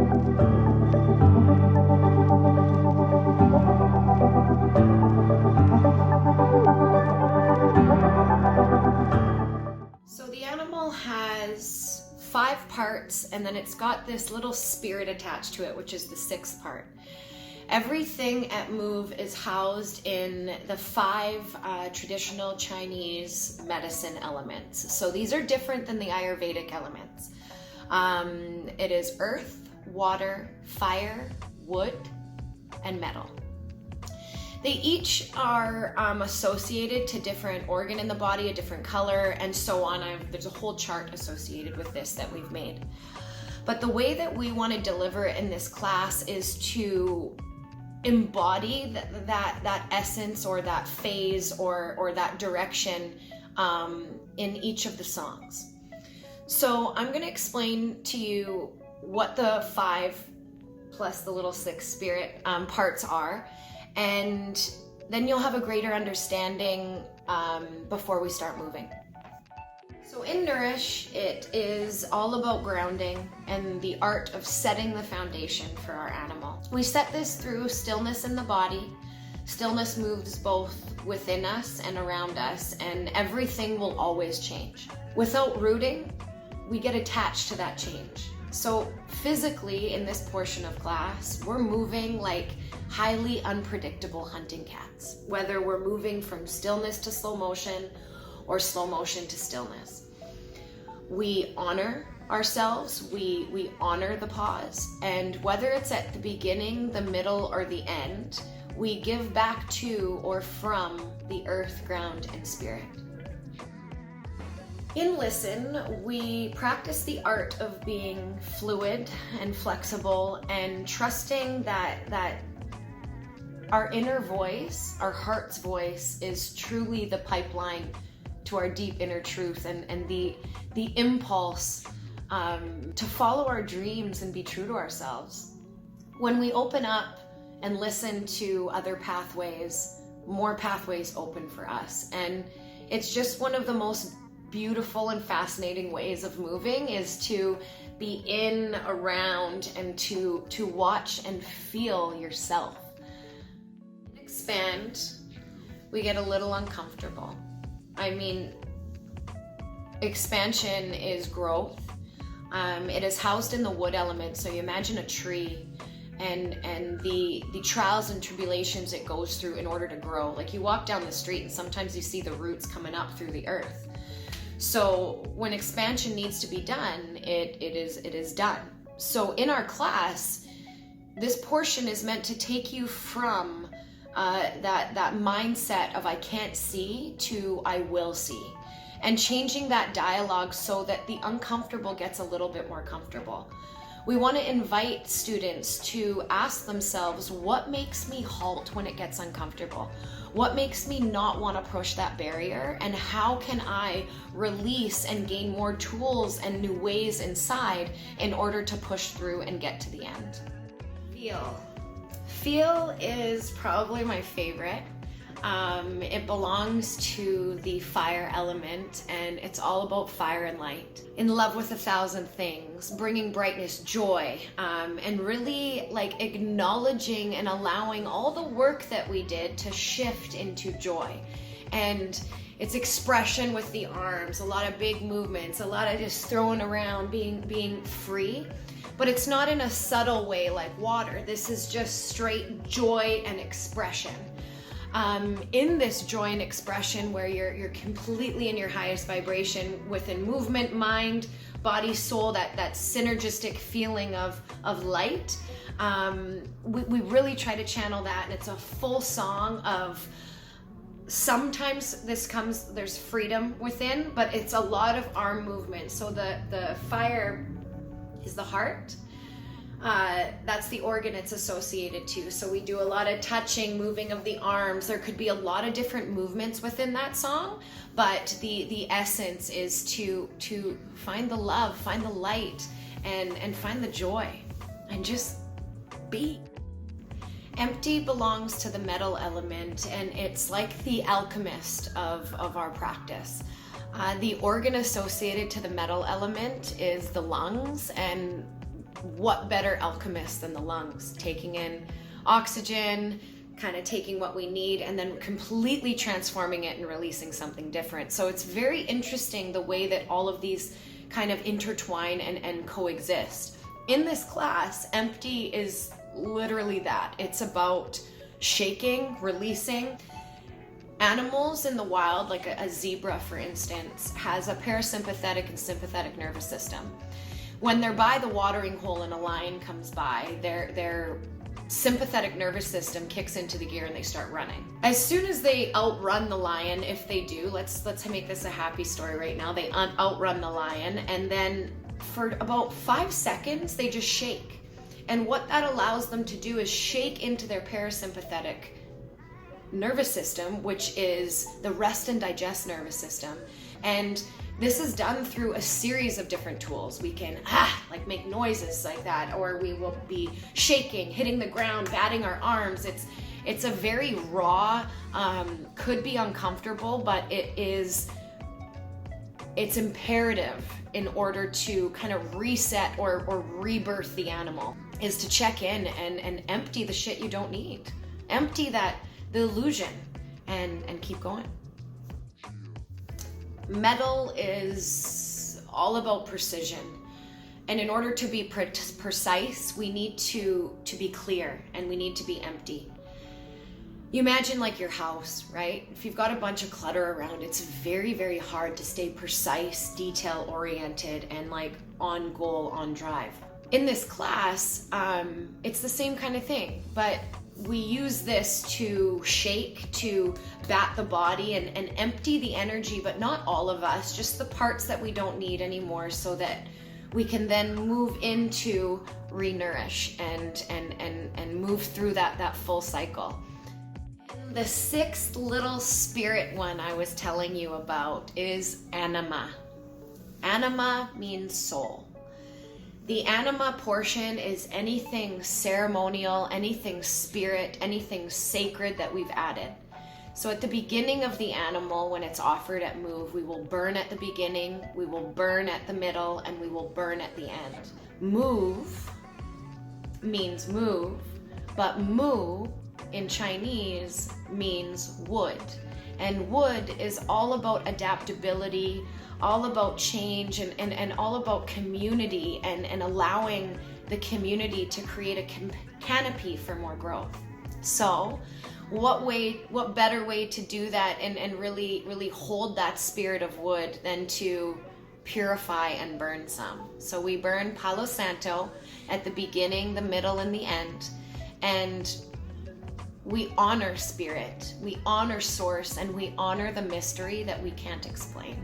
So the animal has 5 parts, and then it's got this little spirit attached to it, which is the 6th part. Everything at MOOV is housed in the 5 traditional Chinese medicine elements. So these are different than the Ayurvedic elements. It is earth, water, fire, wood, and metal. They each are associated to different organ in the body, a different color, and so on. There's a whole chart associated with this that we've made. But the way that we want to deliver it in this class is to embody that essence or that phase or that direction in each of the songs. So I'm going to explain to you what the 5 plus the little 6 spirit parts are, and then you'll have a greater understanding before we start moving. So in Nourish, it is all about grounding and the art of setting the foundation for our animal. We set this through stillness in the body. Stillness moves both within us and around us, and everything will always change. Without rooting, we get attached to that change. So physically, in this portion of class, we're moving like highly unpredictable hunting cats, whether we're moving from stillness to slow motion or slow motion to stillness. We honor ourselves, we honor the pause, and whether it's at the beginning, the middle, or the end, we give back to or from the earth, ground, and spirit. In Listen, we practice the art of being fluid and flexible and trusting that our inner voice, our heart's voice, is truly the pipeline to our deep inner truth and the impulse to follow our dreams and be true to ourselves. When we open up and listen to other pathways, more pathways open for us. And it's just one of the most beautiful and fascinating ways of moving is to be in, around, and to watch and feel yourself. Expand, we get a little uncomfortable. I mean, expansion is growth. It is housed in the wood element, so you imagine a tree and the trials and tribulations it goes through in order to grow. Like you walk down the street and sometimes you see the roots coming up through the earth. So when expansion needs to be done, it is done. So in our class, this portion is meant to take you from that mindset of I can't see to I will see, and changing that dialogue so that the uncomfortable gets a little bit more comfortable. We want to invite students to ask themselves, what makes me halt when it gets uncomfortable? What makes me not want to push that barrier? And how can I release and gain more tools and new ways inside in order to push through and get to the end? Feel is probably my favorite. It belongs to the fire element, and it's all about fire and light. In love with 1,000 things, bringing brightness, joy, and really like acknowledging and allowing all the work that we did to shift into joy. And it's expression with the arms, a lot of big movements, a lot of just throwing around, being free. But it's not in a subtle way like water. This is just straight joy and expression. In this joy and expression where you're completely in your highest vibration within movement, mind, body, soul, that synergistic feeling of light, we really try to channel that, and it's a full song of, sometimes there's freedom within, but it's a lot of arm movement. So the fire is the heart. That's the organ it's associated to. So we do a lot of touching, moving of the arms. There could be a lot of different movements within that song, but the essence is to find the love, find the light, and find the joy, and just be. Empty belongs to the metal element, and it's like the alchemist of our practice. The organ associated to the metal element is the lungs, and what better alchemist than the lungs, taking in oxygen, kind of taking what we need and then completely transforming it and releasing something different. So it's very interesting the way that all of these kind of intertwine and coexist. In this class, empty is literally that. It's about shaking, releasing. Animals in the wild, like a zebra for instance, has a parasympathetic and sympathetic nervous system. When they're by the watering hole and a lion comes by, their sympathetic nervous system kicks into the gear and they start running. As soon as they outrun the lion, if they do, let's make this a happy story right now, they outrun the lion, and then for about 5 seconds they just shake. And what that allows them to do is shake into their parasympathetic nervous system, which is the rest and digest nervous system. And this is done through a series of different tools. We can like make noises like that, or we will be shaking, hitting the ground, batting our arms. It's a very raw, could be uncomfortable, but it's imperative in order to kind of reset or rebirth the animal, is to check in and empty the shit you don't need. Empty the illusion and keep going. Metal is all about precision. And in order to be precise, we need to be clear and we need to be empty. You imagine like your house, right? If you've got a bunch of clutter around, it's very, very hard to stay precise, detail oriented, and like on goal, on drive. In this class, it's the same kind of thing, but we use this to shake, to bat the body and empty the energy, but not all of us, just the parts that we don't need anymore, so that we can then move into re-nourish and move through that full cycle. The sixth little spirit one I was telling you about is anima. Anima means soul. The anima portion is anything ceremonial, anything spirit, anything sacred that we've added. So at the beginning of the animal, when it's offered at MOOV, we will burn at the beginning, we will burn at the middle, and we will burn at the end. MOOV means move, but mu in Chinese means wood. And wood is all about adaptability, all about change, and all about community and allowing the community to create a canopy for more growth. So what better way to do that and really hold that spirit of wood than to purify and burn some. So we burn Palo Santo at the beginning, the middle, and the end. And we honor spirit, we honor source, and we honor the mystery that we can't explain.